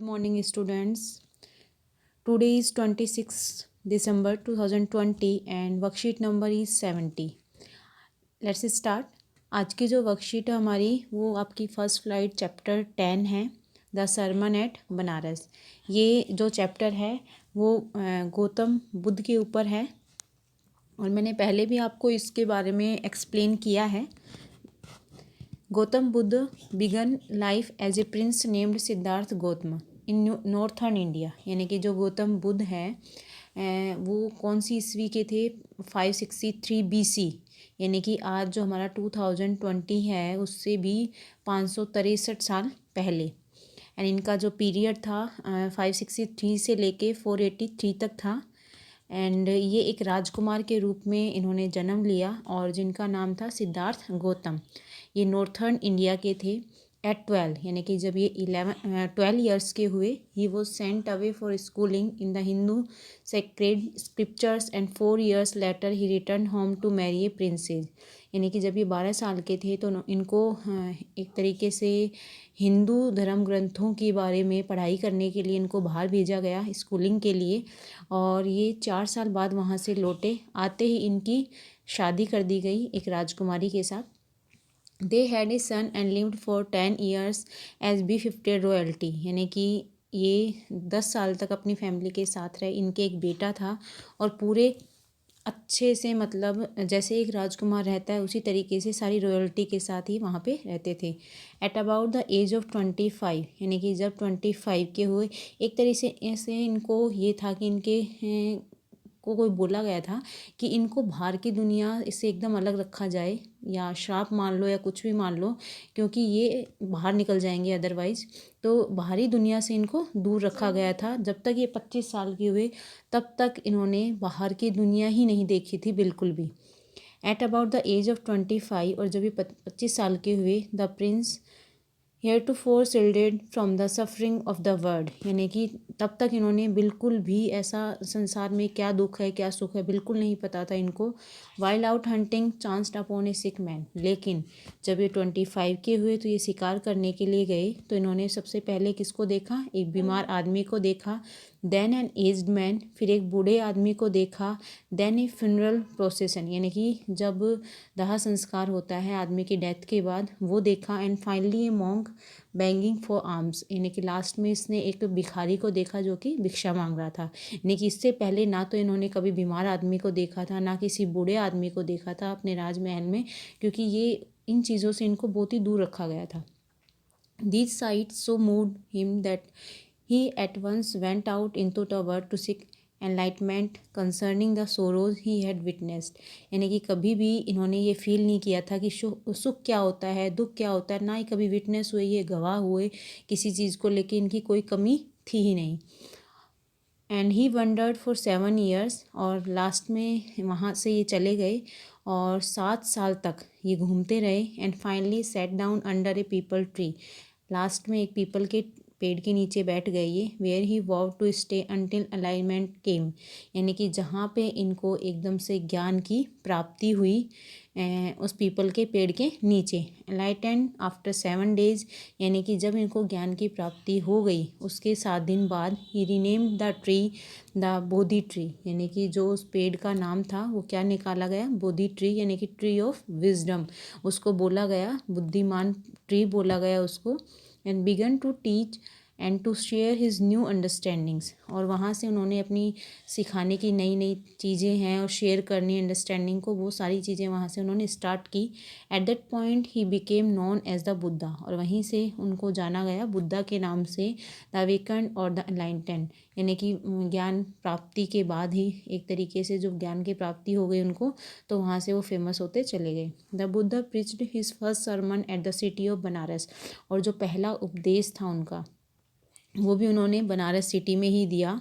Good morning, students. Today is 26 December 2020 and worksheet number is 70. Let's start. आज की जो worksheet है हमारी वो आपकी फर्स्ट फ्लाइट चैप्टर 10 है, द सरमन एट बनारस। ये जो चैप्टर है वो गौतम बुद्ध के ऊपर है और मैंने पहले भी आपको इसके बारे में एक्सप्लेन किया है। Gautam Buddha began life as a prince named Siddhartha Gautam in northern India. यानी कि जो गौतम बुद्ध है वो कौन सी ईस्वी के थे? 563 BC। यानी कि आज जो हमारा 2020 है उससे भी 563 साल पहले। एंड इनका जो पीरियड था 563 से लेके 483 तक था। एंड ये एक राजकुमार के रूप में इन्होंने जन्म लिया और जिनका नाम था सिद्धार्थ गौतम। ये नॉर्थर्न इंडिया के थे। एट 12 यानी कि जब ये 12 ईयर्स के हुए ही वो sent away for schooling in the Hindu sacred scriptures and 4 years later he return home to marry a princess. यानी कि जब ये 12 साल के थे तो इनको एक तरीके से हिंदू धर्म ग्रंथों के बारे में पढ़ाई करने के लिए इनको बाहर भेजा गया स्कूलिंग के लिए। और ये 4 साल बाद वहाँ से लौटे। आते ही इनकी शादी कर दी गई एक राजकुमारी के साथ। They had a son and lived for 10 years as befitted royalty. यानी कि ये 10 साल तक अपनी फैमिली के साथ रहे। इनके एक बेटा था और पूरे अच्छे से मतलब जैसे एक राजकुमार रहता है उसी तरीके से सारी रॉयल्टी के साथ ही वहाँ पे रहते थे। At about the age of 25 यानी कि जब 25 के हुए एक तरीके से ऐसे इनको ये था कि इनके को कोई बोला गया था कि इनको बाहर की दुनिया इससे एकदम अलग रखा जाए, या श्राप मान लो या कुछ भी मान लो, क्योंकि ये बाहर निकल जाएंगे अदरवाइज़। तो बाहरी दुनिया से इनको दूर रखा गया था। जब तक ये 25 साल के हुए तब तक इन्होंने बाहर की दुनिया ही नहीं देखी थी बिल्कुल भी। At about the age of 25 और जब ये 25 साल के हुए the prince heretofore shielded from the suffering of the world. यानी कि तब तक इन्होंने बिल्कुल भी ऐसा संसार में क्या दुख है क्या सुख है बिल्कुल नहीं पता था इनको। Wild out hunting chanced upon a sick man. लेकिन जब ये 25 के हुए तो ये शिकार करने के लिए गए तो इन्होंने सबसे पहले किसको देखा? एक बीमार आदमी को देखा। देन एन एज्ड मैन, फिर एक बूढ़े आदमी को देखा। देन ए फ्यूनरल प्रोसेसन, यानी कि जब दाह संस्कार होता है आदमी की डेथ के बाद, वो देखा। And finally A monk banging for arms, यानी कि लास्ट में इसने एक भिखारी को देखा जो कि भिक्षा मांग रहा था। यानी कि इससे पहले ना तो इन्होंने कभी बीमार आदमी को देखा था ना किसी बूढ़े आदमी को देखा था अपने राजमहल में, क्योंकि ये इन चीज़ों से इनको बहुत ही दूर रखा गया था। These sights so moved him that he at once went out into the world to seek enlightenment concerning the sorrows he had witnessed। यानी कि कभी भी इन्होंने ये फील नहीं किया था कि सुख क्या होता है, दुख क्या होता है, ना ही कभी विटनेस हुए, ये गवाह हुए किसी चीज़ को लेके इनकी कोई कमी थी ही नहीं। And he wandered for 7 years, और लास्ट में वहाँ से ये चले गए और 7 साल तक ये घूमते रहे। And finally set down under A people tree, last में एक पीपल के पेड़ के नीचे बैठ गए ये। Where he vow to stay until alignment came, यानी कि जहाँ पे इनको एकदम से ज्ञान की प्राप्ति हुई उस पीपल के पेड़ के नीचे। एनलाइटेंड आफ्टर 7 days, यानी कि जब इनको ज्ञान की प्राप्ति हो गई उसके 7 दिन बाद ही renamed the tree the Bodhi tree. यानी कि जो उस पेड़ का नाम था वो क्या निकाला गया? बोधि ट्री, यानी कि ट्री ऑफ विजडम उसको बोला गया, बुद्धिमान ट्री बोला गया उसको। And began to teach and to share his new understandings, और वहाँ से उन्होंने अपनी सिखाने की नई नई चीज़ें हैं और शेयर करनी अंडरस्टैंडिंग को, वो सारी चीज़ें वहाँ से उन्होंने स्टार्ट की। At that point he became known as the Buddha, और वहीं से उनको जाना गया बुद्धा के नाम से, द अवेकन्ड और द एनलाइटेंड। यानी कि ज्ञान प्राप्ति के बाद ही एक तरीके से जो ज्ञान की प्राप्ति हो गई उनको, तो वहाँ से वो फेमस होते चले गए। The Buddha preached his first sermon at the city of Banaras, और जो पहला उपदेश था उनका वो भी उन्होंने बनारस सिटी में ही दिया।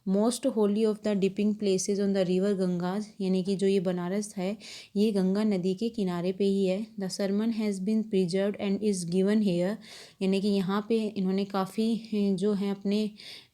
Most holy of the dipping places on the river Ganges, यानी कि जो ये बनारस है ये गंगा नदी के किनारे पे ही है। The sermon has been preserved and is given here, यानी कि यहाँ पे इन्होंने काफ़ी जो है अपने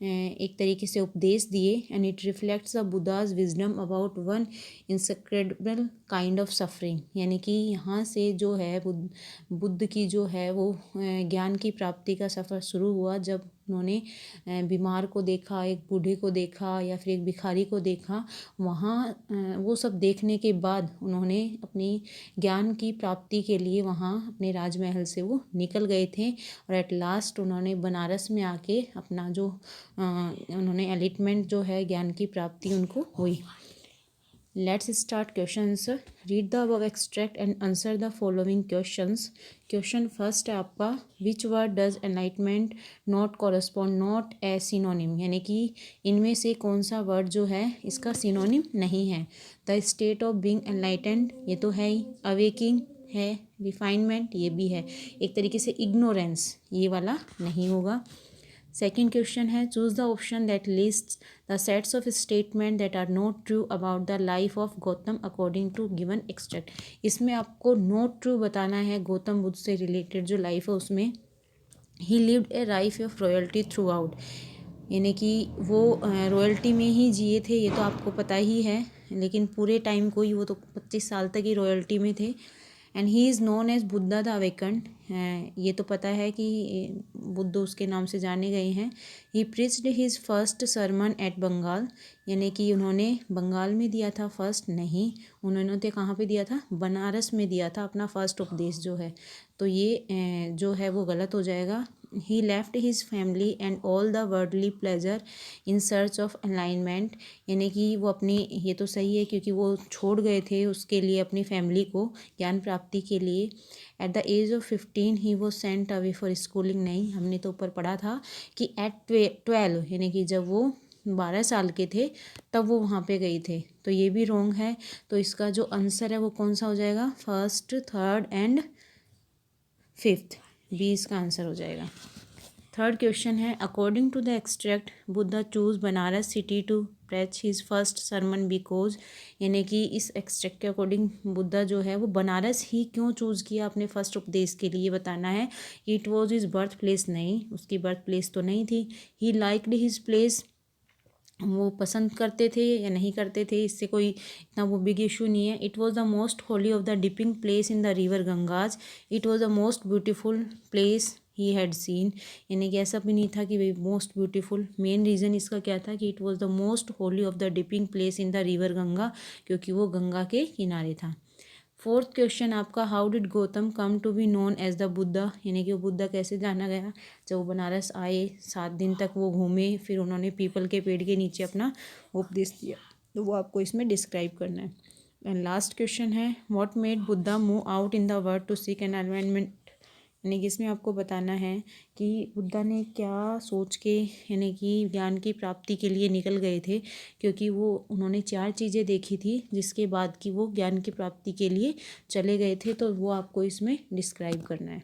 एक तरीके से उपदेश दिए। And it reflects the Buddha's wisdom about one incredible kind of suffering, यानी कि यहाँ से जो है बुद्ध की जो है वो ज्ञान की प्राप्ति का सफ़र शुरू हुआ जब उन्होंने बीमार को देखा, एक बूढ़े को देखा या फिर एक भिखारी को देखा। वहाँ वो सब देखने के बाद उन्होंने अपनी ज्ञान की प्राप्ति के लिए वहाँ अपने राजमहल से वो निकल गए थे और एट लास्ट उन्होंने बनारस में आके अपना जो उन्होंने एलिटमेंट जो है ज्ञान की प्राप्ति उनको हुई। Let's start question answer. Read the above extract and answer the following questions. Question first है आपका, which word does enlightenment not correspond not a synonym, यानी कि इनमें से कौन सा वर्ड जो है इसका सिनोनिम नहीं है। The state of being enlightened, ये तो है ही। अवेकिंग है। रिफाइनमेंट, ये भी है। एक तरीके से इग्नोरेंस, ये वाला नहीं होगा। सेकेंड क्वेश्चन है, choose the option that lists the sets of statement that are not true about the life of Gautam according to given extract. इसमें आपको नॉट ट्रू बताना है गौतम बुद्ध से रिलेटेड जो लाइफ है उसमें। ही lived A life of royalty through out, यानी कि वो रॉयल्टी में ही जिए थे, ये तो आपको पता ही है, लेकिन पूरे टाइम को ही वो तो 25 साल तक ही रॉयल्टी में थे। And he is known as Buddha the awakened, ये तो पता है कि बुद्ध उसके नाम से जाने गए हैं। He preached his first sermon at Bengal, यानी कि उन्होंने बंगाल में दिया था फर्स्ट, नहीं, उन्होंने तो कहाँ पे दिया था, बनारस में दिया था अपना फर्स्ट उपदेश जो है, तो ये जो है वो गलत हो जाएगा। He left his family and all the worldly pleasure in search of alignment, यानी कि वो अपनी, ये तो सही है क्योंकि वो छोड़ गए थे उसके लिए अपनी फैमिली को ज्ञान प्राप्ति के लिए। एट द एज ऑफ 15 ही वो सेंट अवे फॉर स्कूलिंग, नहीं, हमने तो ऊपर पढ़ा था कि एट 12, यानी कि जब वो 12 साल के थे तब वो वहाँ पे गए थे, तो ये भी रॉन्ग है। तो इसका जो आंसर है वो कौन सा हो जाएगा, first, third and fifth, B इसका आंसर हो जाएगा। थर्ड क्वेश्चन है, according to the extract Buddha choose Benares city to preach his first sermon because, यानी कि इस एक्सट्रैक्ट के अकॉर्डिंग बुद्धा जो है वो बनारस ही क्यों चूज़ किया अपने फर्स्ट उपदेश के लिए बताना है। It was his birth place, नहीं, उसकी बर्थ प्लेस तो नहीं थी। ही लाइक्ड हिज प्लेस, वो पसंद करते थे या नहीं करते थे, इससे कोई इतना वो बिग इशू नहीं है। It was the most holy of the dipping place in the river Ganges, it was the most beautiful place he had seen, यानी कि ऐसा भी नहीं था कि भाई मोस्ट ब्यूटीफुल, मेन रीज़न इसका क्या था कि it was the most holy of the dipping place in the river Ganga, क्योंकि वो गंगा के किनारे था। फोर्थ क्वेश्चन आपका, how did Gautam come to be known as the Buddha, यानी कि वो बुद्धा कैसे जाना गया। जब वो बनारस आए 7 दिन तक वो घूमे, फिर उन्होंने पीपल के पेड़ के नीचे अपना उपदेश दिया, तो वो आपको इसमें डिस्क्राइब करना है। एंड लास्ट क्वेश्चन है, what made Buddha move out in the world to seek an environment, यानी कि इसमें आपको बताना है कि बुद्धा ने क्या सोच के, यानी कि ज्ञान की प्राप्ति के लिए निकल गए थे, क्योंकि वो उन्होंने 4 चीज़ें देखी थी जिसके बाद कि वो ज्ञान की प्राप्ति के लिए चले गए थे, तो वो आपको इसमें डिस्क्राइब करना है।